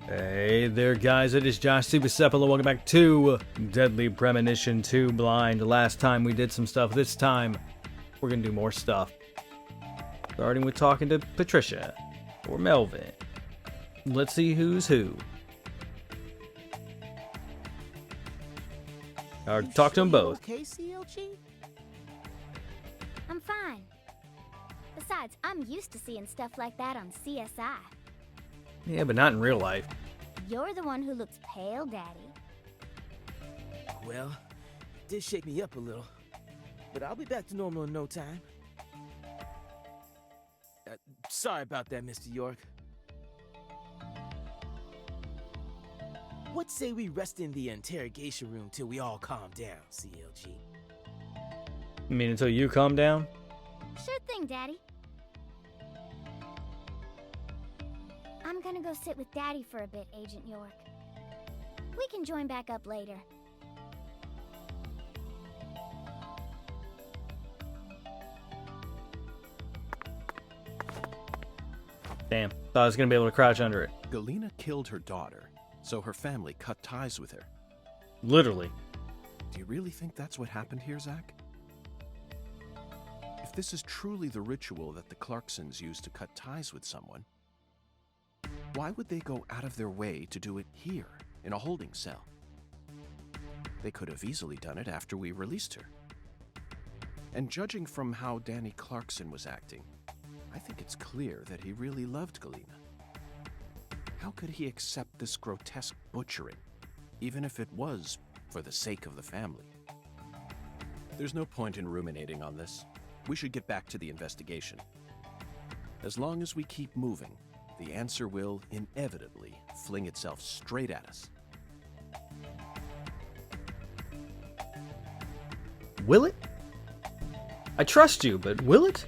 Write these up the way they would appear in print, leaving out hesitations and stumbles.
Hey there guys, it is Josh Siwasepl and welcome back to Deadly Premonition 2 Blind. Last time we did some stuff, this time we're gonna do more stuff. Starting with talking to Patricia, or Melvin. Let's see who's who. Or talk to them both. Okay, CLG? I'm fine. Besides, I'm used to seeing stuff like that on CSI. Yeah, but not in real life. You're the one who looks pale, Daddy. Well, it did shake me up a little, but I'll be back to normal in no time. Sorry about that, Mr. York. What say we rest in the interrogation room till we all calm down, CLG? You mean until you calm down? Sure thing, Daddy. I'm gonna go sit with Daddy for a bit, Agent York. We can join back up later. Damn, thought I was gonna be able to crouch under it. Galena killed her daughter, so her family cut ties with her. Literally. Do you really think that's what happened here, Zach? If this is truly the ritual that the Clarksons use to cut ties with someone, why would they go out of their way to do it here, in a holding cell? They could have easily done it after we released her. And judging from how Danny Clarkson was acting, I think it's clear that he really loved Galena. How could he accept this grotesque butchering, even if it was for the sake of the family? There's no point in ruminating on this. We should get back to the investigation. As long as we keep moving, the answer will inevitably fling itself straight at us. Will it? I trust you, but will it?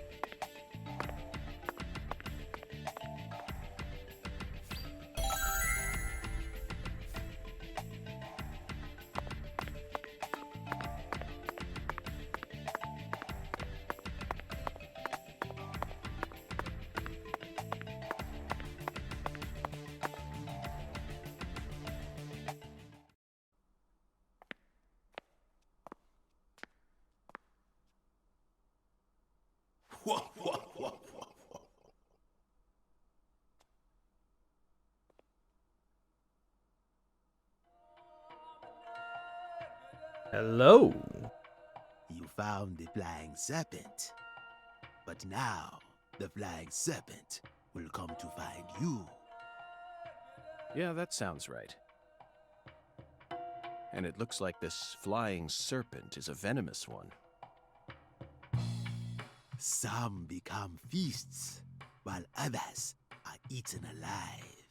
Hello. You found the Flying Serpent. But now, the Flying Serpent will come to find you. Yeah, that sounds right. And it looks like this Flying Serpent is a venomous one. Some become feasts, while others are eaten alive.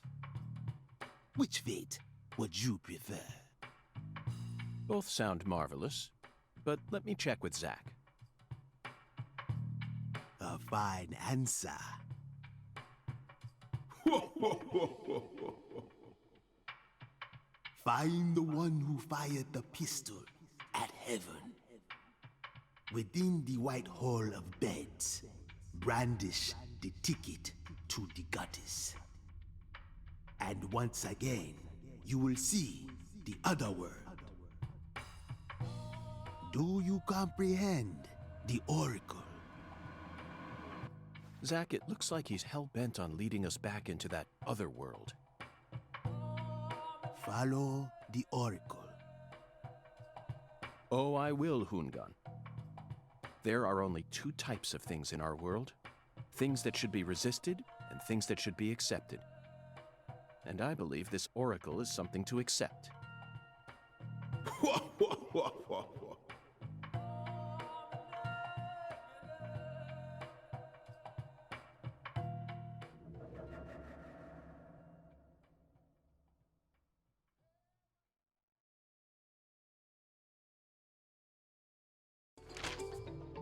Which fate would you prefer? Both sound marvelous, but let me check with Zach. A fine answer. Find the one who fired the pistol at heaven. Within the white hall of beds, brandish the ticket to the goddess. And once again, you will see the other world. Do you comprehend the oracle? Zach, it looks like he's hell-bent on leading us back into that other world. Follow the oracle. Oh, I will, Hoongan. There are only two types of things in our world. Things that should be resisted and things that should be accepted. And I believe this oracle is something to accept.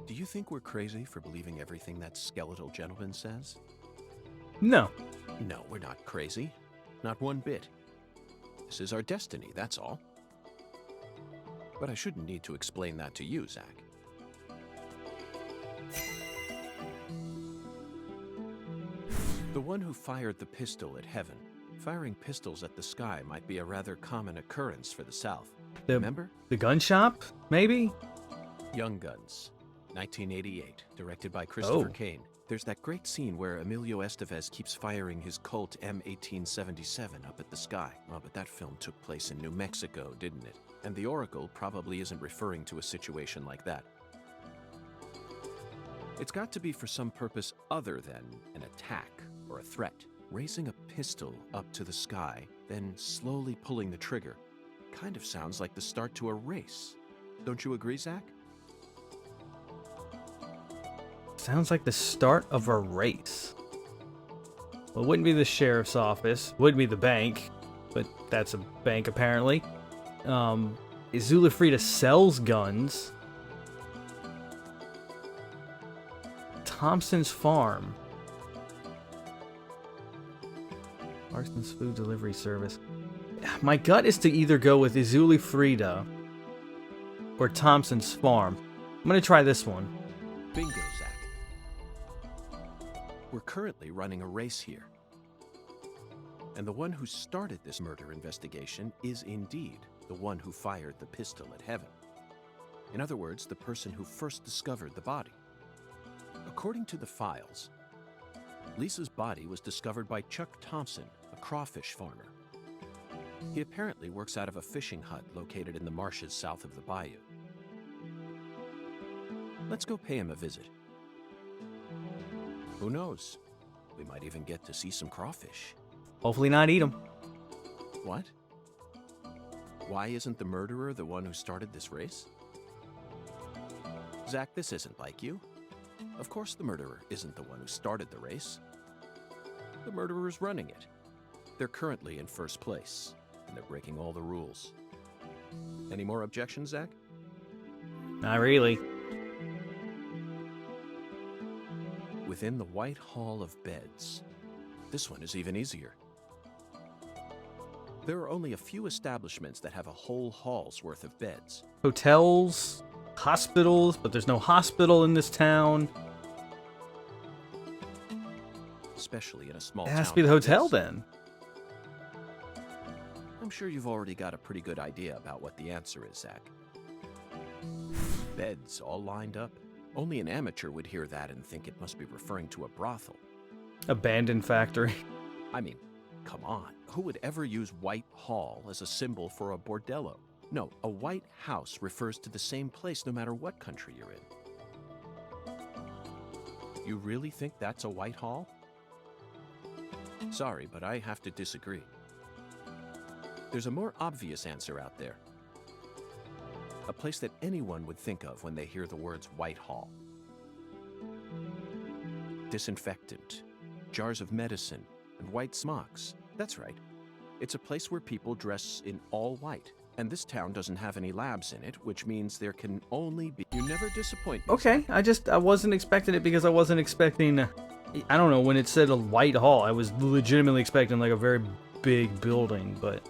Do you think we're crazy for believing everything that skeletal gentleman says? No. No, we're not crazy. Not one bit. This is our destiny, that's all. But I shouldn't need to explain that to you, Zach. The one who fired the pistol at Heaven Firing pistols at the sky might be a rather common occurrence for the South. The, Remember? the gun shop, maybe? Young Guns, 1988, directed by Christopher Oh. Kane. There's that great scene where Emilio Estevez keeps firing his Colt M1877 up at the sky. Well, but that film took place in New Mexico, didn't it? And the Oracle probably isn't referring to a situation like that. It's got to be for some purpose other than an attack or a threat. Raising a pistol up to the sky, then slowly pulling the trigger, kind of sounds like the start to a race. Don't you agree, Zach? Sounds like the start of a race. Well, it wouldn't be the sheriff's office. Would be the bank, but that's a bank apparently. Zulafrida sells guns. Thompson's Farm. Larson's Food Delivery Service. My gut is to either go with Izuli Frida or Thompson's Farm. I'm gonna try this one. Bingo, Zach. We're currently running a race here. And the one who started this murder investigation is indeed the one who fired the pistol at Heaven. In other words, the person who first discovered the body. According to the files, Lisa's body was discovered by Chuck Thompson, a crawfish farmer. He apparently works out of a fishing hut located in the marshes south of the bayou. Let's go pay him a visit. Who knows? We might even get to see some crawfish. Hopefully not eat them. What? Why isn't the murderer the one who started this race? Zach, this isn't like you. Of course the murderer isn't the one who started the race. The murderer's running it. They're currently in first place, and they're breaking all the rules. Any more objections, Zach? Not really. Within the White Hall of Beds. This one is even easier. There are only a few establishments that have a whole hall's worth of beds. Hotels, hospitals, but there's no hospital in this town. Especially in a small It town. has to be the like hotel this. then. I'm sure you've already got a pretty good idea about what the answer is, Zach. Beds all lined up. Only an amateur would hear that and think it must be referring to a brothel. Abandoned factory. I mean, come on. Who would ever use White Hall as a symbol for a bordello? No, a White House refers to the same place no matter what country you're in. You really think that's a White Hall? Sorry, but I have to disagree. There's a more obvious answer out there. A place that anyone would think of when they hear the words White Hall. Disinfectant, jars of medicine, and white smocks. That's right. It's a place where people dress in all white. And this town doesn't have any labs in it, which means there can only be... You never disappoint me. Okay, I wasn't expecting it because I wasn't expecting... I don't know, when it said a White Hall, I was legitimately expecting like a very big building, but...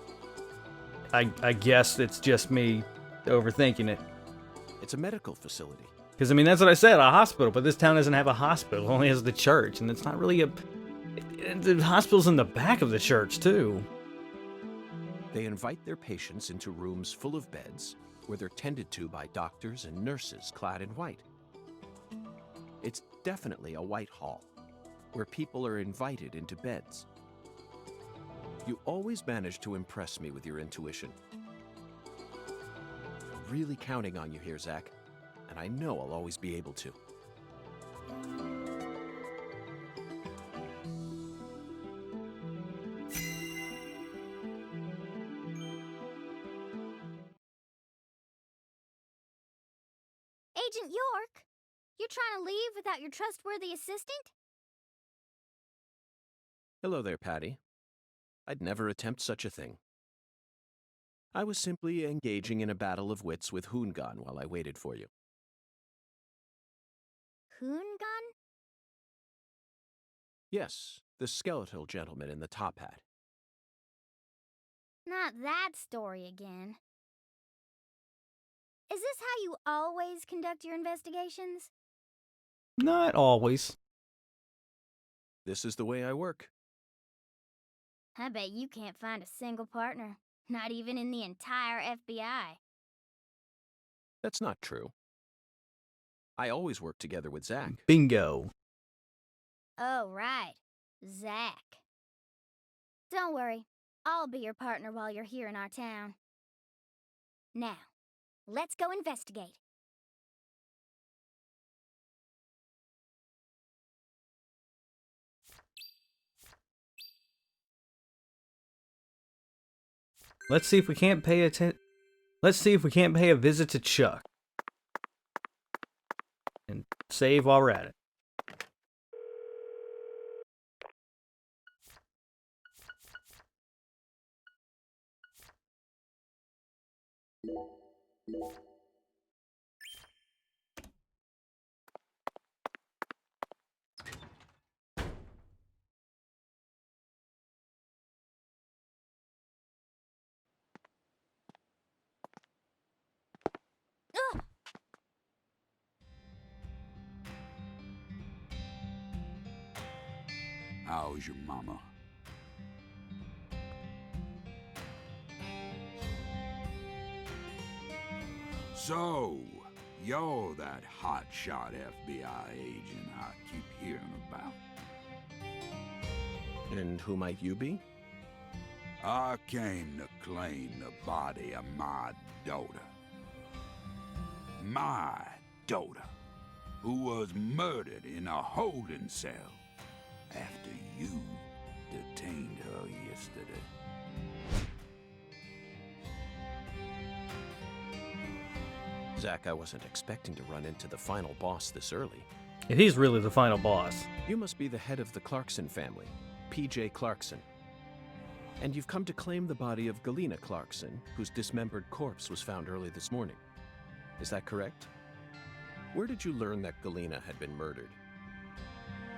I guess it's just me overthinking it. It's a medical facility. Because, I mean, that's what I said, a hospital, but this town doesn't have a hospital, it only has the church, and it's not really a... The hospital's in the back of the church, too. They invite their patients into rooms full of beds where they're tended to by doctors and nurses clad in white. It's definitely a White Hall, where people are invited into beds. You always manage to impress me with your intuition. I'm really counting on you here, Zach, and I know I'll always be able to. Agent York, you're trying to leave without your trustworthy assistant? Hello there, Patty. I'd never attempt such a thing. I was simply engaging in a battle of wits with Hoongan while I waited for you. Hoongan? Yes, the skeletal gentleman in the top hat. Not that story again. Is this how you always conduct your investigations? Not always. This is the way I work. I bet you can't find a single partner, not even in the entire FBI. That's not true. I always work together with Zach. Bingo. Oh, right. Zach. Don't worry. I'll be your partner while you're here in our town. Now, let's go investigate. Let's see if we can't pay a visit to Chuck. And save while we're at it. Ugh! How's your mama? So, you're that hotshot FBI agent I keep hearing about. And who might you be? I came to claim the body of my daughter. My daughter, who was murdered in a holding cell after you detained her yesterday. Zach, I wasn't expecting to run into the final boss this early. And he's really the final boss. You must be the head of the Clarkson family, P.J. Clarkson. And you've come to claim the body of Galena Clarkson, whose dismembered corpse was found early this morning. Is that correct? Where did you learn that Galena had been murdered?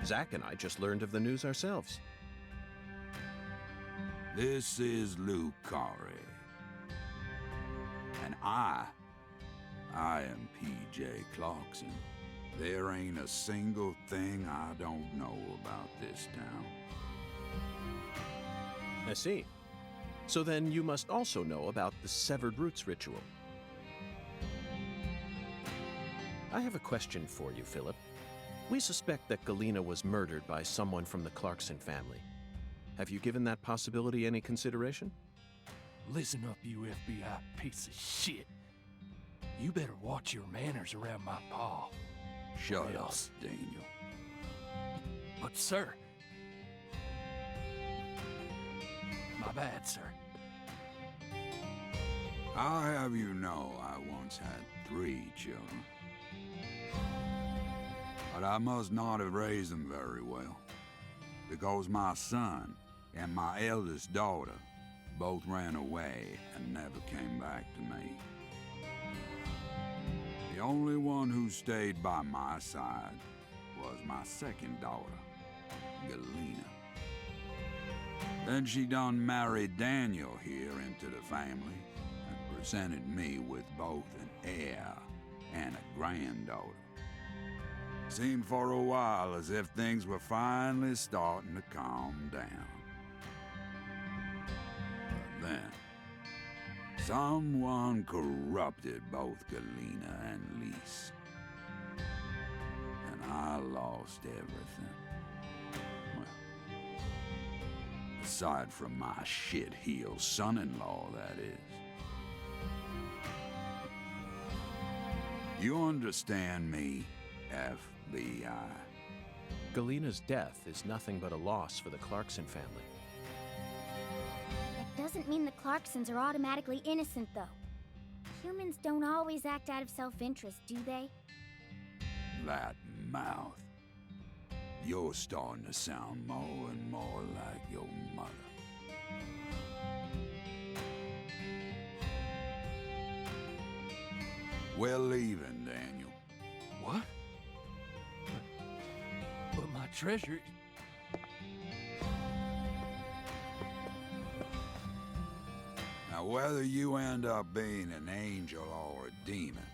Zach and I just learned of the news ourselves. This is Luke Corey. And I am P.J. Clarkson. There ain't a single thing I don't know about this town. I see. So then you must also know about the Severed Roots ritual. I have a question for you, Philip. We suspect that Galena was murdered by someone from the Clarkson family. Have you given that possibility any consideration? Listen up, you FBI piece of shit. You better watch your manners around my pa. Shut up, Yes. Daniel. But, sir... My bad, sir. I'll have you know I once had 3 children. But I must not have raised them very well, because my son and my eldest daughter both ran away and never came back to me. The only one who stayed by my side was my second daughter, Galena. Then she done married Daniel here into the family and presented me with both an heir and a granddaughter. Seemed for a while as if things were finally starting to calm down. But then, someone corrupted both Galena and Lise. And I lost everything. Well, aside from my shit-heel son-in-law, that is. You understand me, FBI? Galena's death is nothing but a loss for the Clarkson family. That doesn't mean the Clarksons are automatically innocent, though. Humans don't always act out of self-interest, do they? That mouth. You're starting to sound more and more like your mother. We're leaving, Daniel. What? But my treasure... Now, whether you end up being an angel or a demon,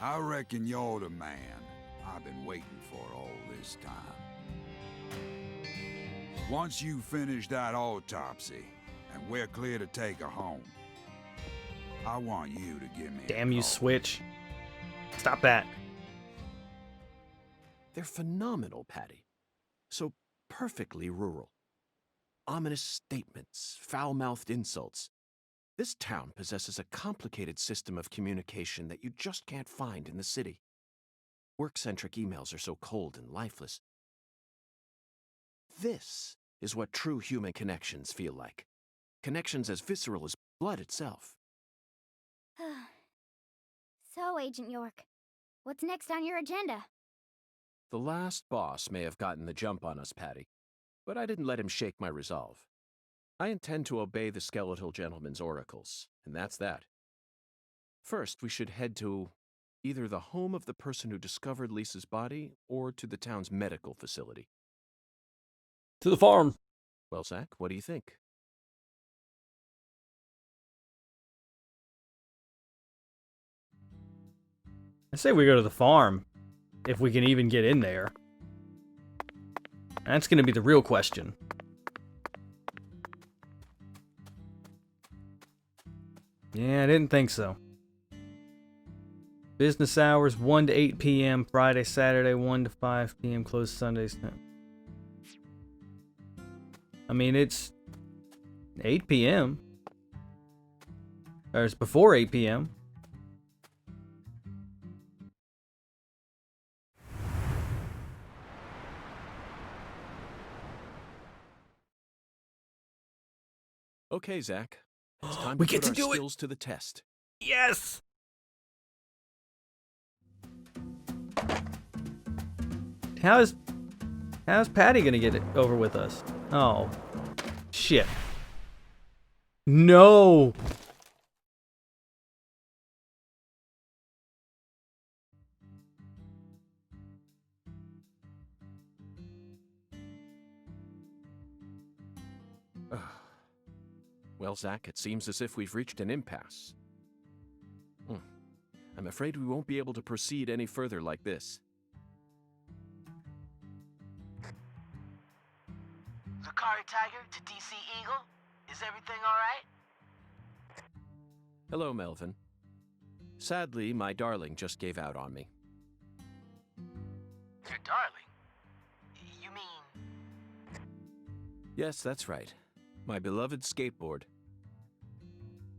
I reckon you're the man I've been waiting for all this time. Once you finish that autopsy, and we're clear to take her home, I want you to give me Damn a you, call. Switch. Stop that. They're phenomenal, Patty. So perfectly rural. Ominous statements, foul-mouthed insults. This town possesses a complicated system of communication that you just can't find in the city. Work-centric emails are so cold and lifeless. This is what true human connections feel like. Connections as visceral as blood itself. So, Agent York, what's next on your agenda? The last boss may have gotten the jump on us, Patty, but I didn't let him shake my resolve. I intend to obey the skeletal gentleman's oracles, and that's that. First, we should head to either the home of the person who discovered Lisa's body or to the town's medical facility. To the farm. Well, Zach, what do you think? I say we go to the farm, if we can even get in there. That's going to be the real question. Yeah, I didn't think so. Business hours 1 to 8 p.m. Friday, Saturday 1 to 5 p.m. Closed Sundays. I mean, it's 8 p.m. Or it's before 8 p.m. Okay, Zach. It's time We to get put to our do it. skills to the test. Yes! How's Patty gonna get it over with us? Oh. Shit. No! Well, Zach, it seems as if we've reached an impasse. I'm afraid we won't be able to proceed any further like this. Zakari Tiger to DC Eagle? Is everything alright? Hello, Melvin. Sadly, my darling just gave out on me. Your darling? You mean... Yes, that's right. My beloved skateboard.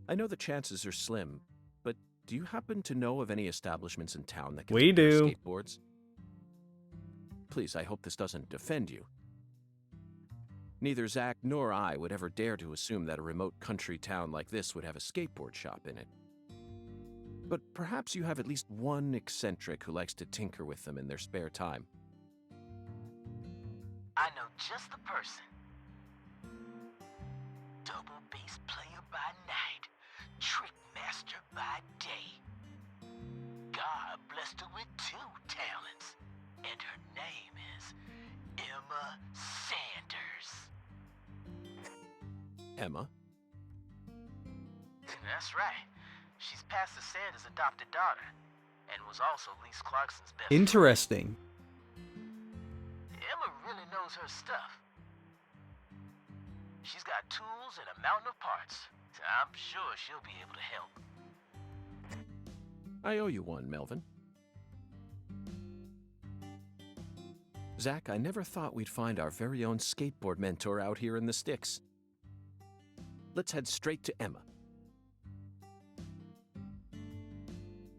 I know the chances are slim, but do you happen to know of any establishments in town that can We repair do. skateboards? Please, I hope this doesn't offend you. Neither Zach nor I would ever dare to assume that a remote country town like this would have a skateboard shop in it. But perhaps you have at least one eccentric who likes to tinker with them in their spare time. I know just the person. Double bass player by night, trick master by day. God blessed her with 2 talents, and her name is Emma Sanders. Emma? That's right. She's Pastor Sanders' adopted daughter, and was also Lise Clarkson's best Interesting. friend. Emma really knows her stuff. She's got tools and a mountain of parts, so I'm sure she'll be able to help. I owe you one, Melvin. Zach, I never thought we'd find our very own skateboard mentor out here in the sticks. Let's head straight to Emma.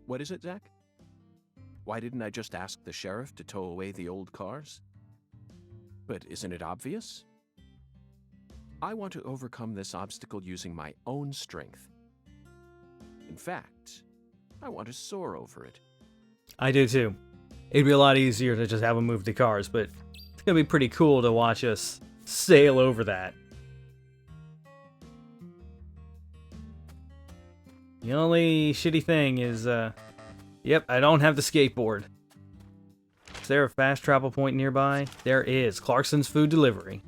What is it, Zach? Why didn't I just ask the sheriff to tow away the old cars? But isn't it obvious? I want to overcome this obstacle using my own strength. In fact, I want to soar over it. I do too. It'd be a lot easier to just have them move the cars, but it's gonna be pretty cool to watch us sail over that. The only shitty thing is, yep, I don't have the skateboard. Is there a fast travel point nearby? There is. Clarkson's Food Delivery.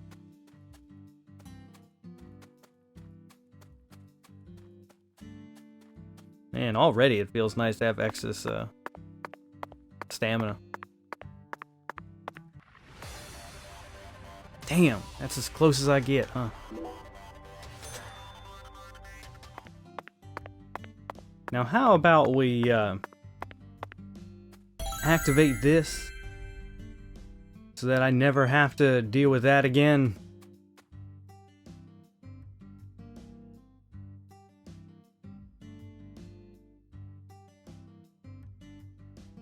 Man, already it feels nice to have excess, stamina. Damn, that's as close as I get, huh? Now, how about we activate this so that I never have to deal with that again?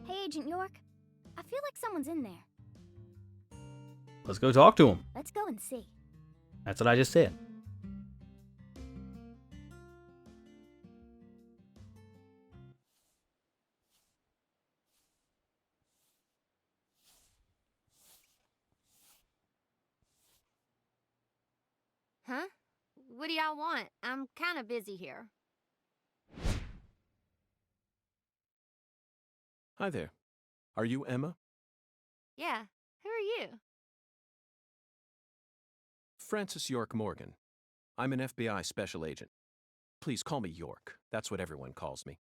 Hey, Agent York. I feel like someone's in there. Let's go talk to him. Let's go and see. That's what I just said. Huh? What do y'all want? I'm kind of busy here. Hi there. Are you Emma? Yeah, who are you? Francis York Morgan. I'm an FBI special agent. Please call me York. That's what everyone calls me.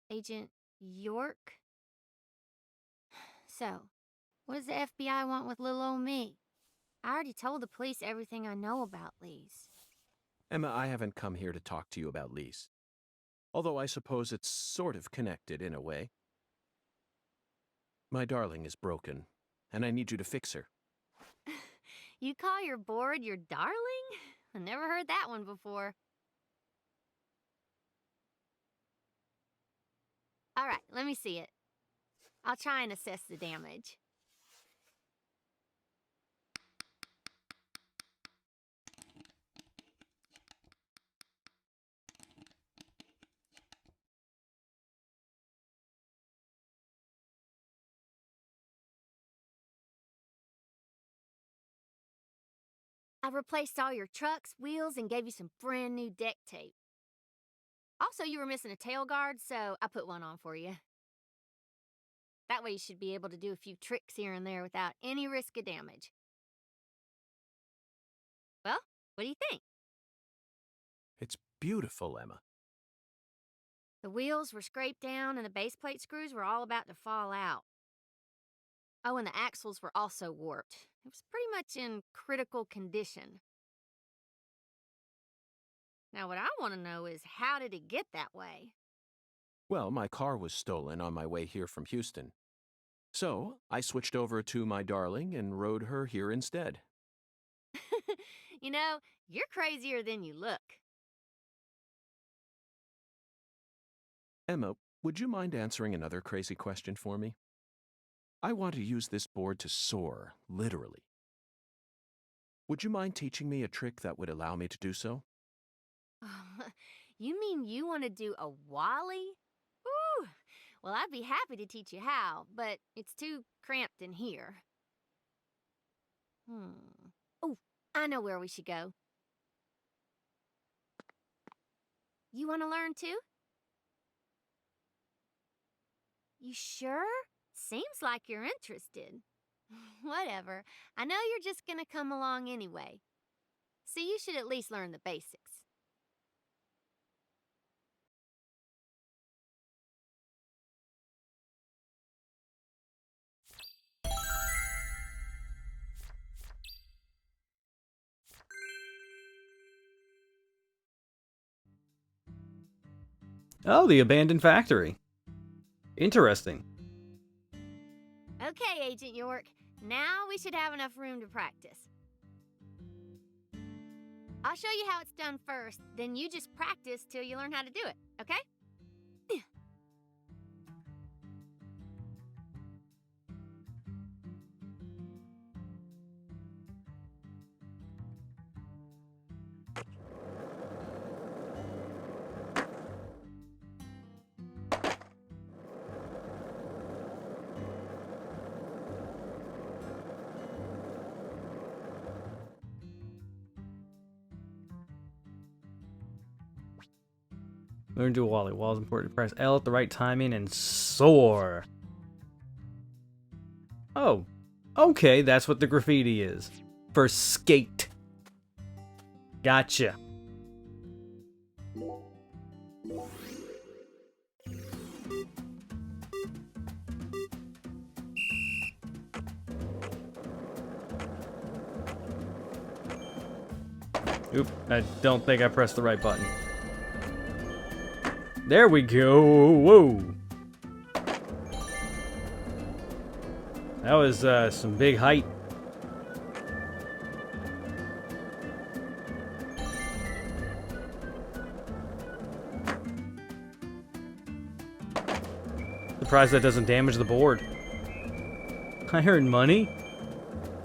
Agent York? So, what does the FBI want with little old me? I already told the police everything I know about Lee's. Emma, I haven't come here to talk to you about Lise. Although I suppose it's sort of connected in a way. My darling is broken, and I need you to fix her. You call your board your darling? I never heard that one before. All right, let me see it. I'll try and assess the damage. I replaced all your trucks, wheels, and gave you some brand new deck tape. Also, you were missing a tail guard, so I put one on for you. That way you should be able to do a few tricks here and there without any risk of damage. Well, what do you think? It's beautiful, Emma. The wheels were scraped down and the base plate screws were all about to fall out. Oh, and the axles were also warped. It was pretty much in critical condition. Now, what I want to know is, how did it get that way? Well, my car was stolen on my way here from Houston. So, I switched over to my darling and rode her here instead. You know, you're crazier than you look. Emma, would you mind answering another crazy question for me? I want to use this board to soar, literally. Would you mind teaching me a trick that would allow me to do so? You mean you want to do a wally? Ooh, well, I'd be happy to teach you how, but it's too cramped in here. Oh, I know where we should go. You want to learn too? You sure? Seems like you're interested. Whatever. I know you're just gonna come along anyway. So you should at least learn the basics. Oh, the abandoned factory. Interesting. Okay, Agent York. Now we should have enough room to practice. I'll show you how it's done first, then you just practice till you learn how to do it, okay? Learn to wally. While it's important to press L at the right timing and soar. Oh, okay, that's what the graffiti is. For skate. Gotcha. Oop, I don't think I pressed the right button. There we go. Whoa. That was some big height. Surprised that doesn't damage the board. I earned money.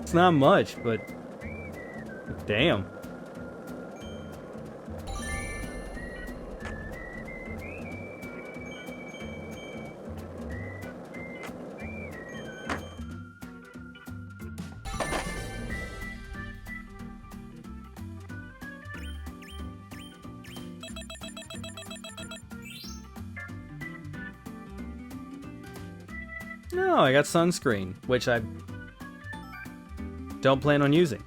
It's not much, but damn. No, I got sunscreen, which I don't plan on using.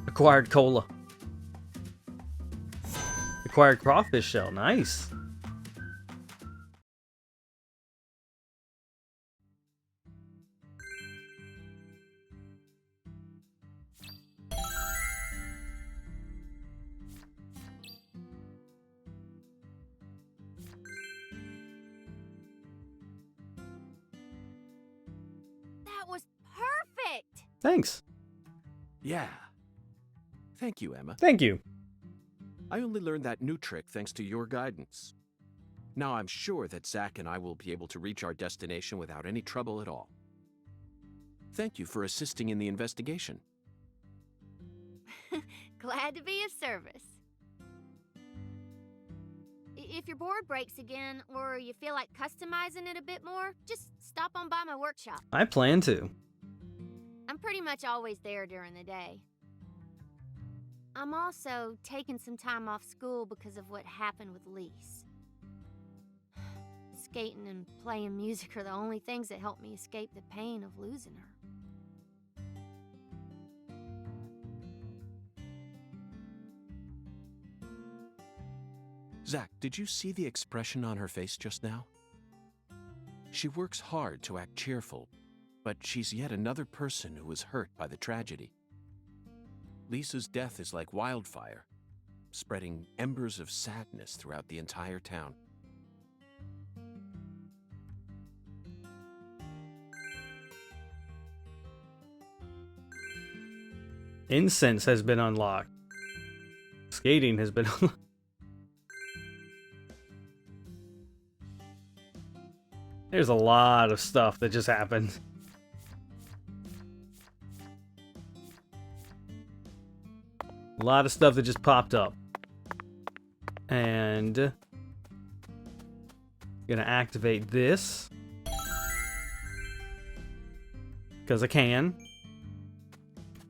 Acquired cola. Acquired crawfish shell. Nice. That was perfect! Thanks. Yeah. Thank you, Emma. Thank you. I only learned that new trick thanks to your guidance. Now I'm sure that Zack and I will be able to reach our destination without any trouble at all. Thank you for assisting in the investigation. Glad to be of service. If your board breaks again, or you feel like customizing it a bit more, just stop on by my workshop. I plan to. I'm pretty much always there during the day. I'm also taking some time off school because of what happened with Lise. Skating and playing music are the only things that help me escape the pain of losing her. Zack, did you see the expression on her face just now? She works hard to act cheerful, but she's yet another person who was hurt by the tragedy. Lisa's death is like wildfire, spreading embers of sadness throughout the entire town. Incense has been unlocked. Skating has been unlocked. There's a lot of stuff that just happened. A lot of stuff that just popped up. And gonna activate this. Because I can.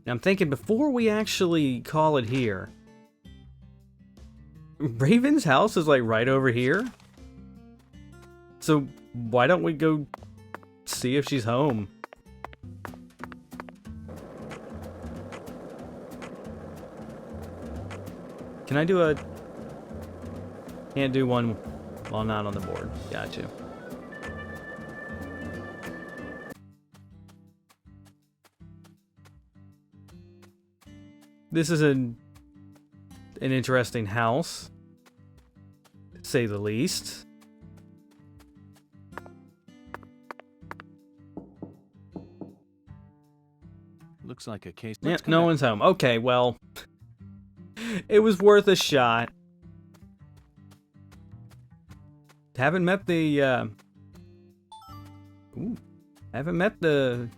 Now I'm thinking before we actually call it here. Raven's house is like right over here. So why don't we go see if she's home? Can I do a... Can't do one while not on the board. Got you. This is an interesting house, to say the least. Looks like a case. Yeah, no one's home. Okay, well, it was worth a shot. Haven't met the haven't met the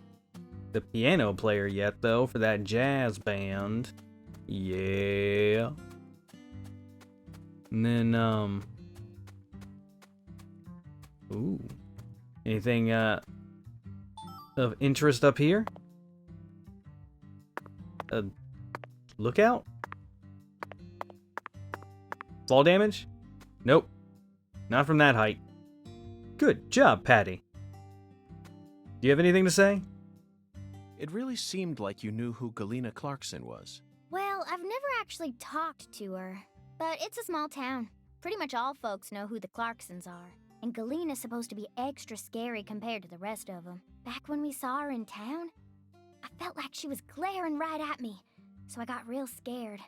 piano player yet though for that jazz band. Yeah. And then ooh. Anything of interest up here? Lookout? Fall damage? Nope. Not from that height. Good job, Patty. Do you have anything to say? It really seemed like you knew who Galena Clarkson was. Well, I've never actually talked to her, but it's a small town. Pretty much all folks know who the Clarksons are, and Galena's supposed to be extra scary compared to the rest of them. Back when we saw her in town, I felt like she was glaring right at me, so I got real scared.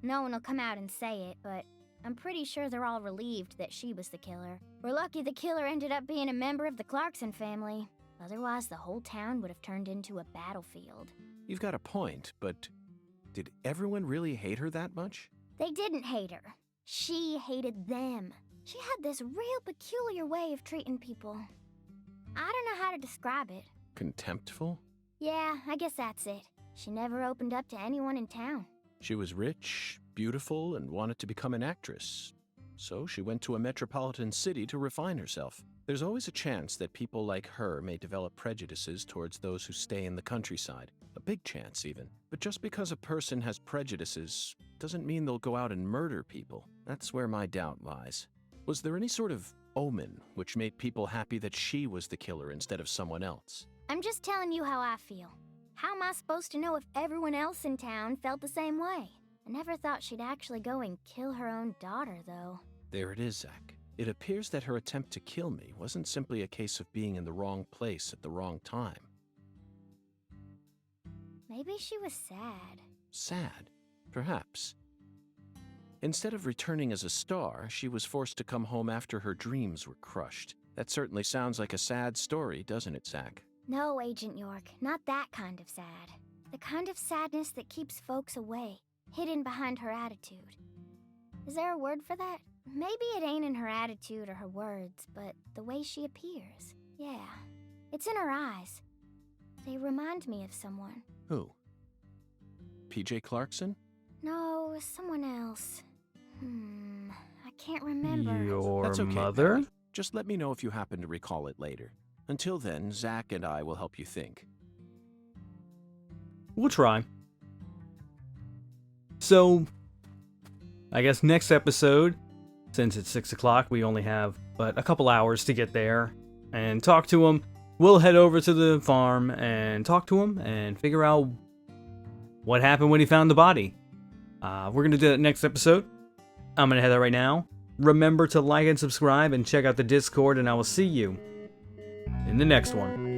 No one will come out and say it, but I'm pretty sure they're all relieved that she was the killer. We're lucky the killer ended up being a member of the Clarkson family. Otherwise, the whole town would have turned into a battlefield. You've got a point, but did everyone really hate her that much? They didn't hate her. She hated them. She had this real peculiar way of treating people. I don't know how to describe it. Contemptful? Yeah, I guess that's it. She never opened up to anyone in town. She was rich, beautiful, and wanted to become an actress. So she went to a metropolitan city to refine herself. There's always a chance that people like her may develop prejudices towards those who stay in the countryside. A big chance, even. But just because a person has prejudices doesn't mean they'll go out and murder people. That's where my doubt lies. Was there any sort of omen which made people happy that she was the killer instead of someone else? I'm just telling you how I feel. How am I supposed to know if everyone else in town felt the same way? I never thought she'd actually go and kill her own daughter, though. There it is, Zach. It appears that her attempt to kill me wasn't simply a case of being in the wrong place at the wrong time. Maybe she was sad. Sad? Perhaps. Instead of returning as a star, she was forced to come home after her dreams were crushed. That certainly sounds like a sad story, doesn't it, Zach? No, Agent York, not that kind of sad. The kind of sadness that keeps folks away, hidden behind her attitude. Is there a word for that? Maybe it ain't in her attitude or her words, but the way she appears. Yeah, it's in her eyes. They remind me of someone. Who? PJ Clarkson? No, someone else. I can't remember. Your That's okay, mother? Patty. Just let me know if you happen to recall it later. Until then, Zach and I will help you think. We'll try. So, I guess next episode, since it's 6 o'clock, we only have but a couple hours to get there and talk to him. We'll head over to the farm and talk to him and figure out what happened when he found the body. We're going to do that next episode. I'm going to head out right now. Remember to like and subscribe and check out the Discord, and I will see you in the next one.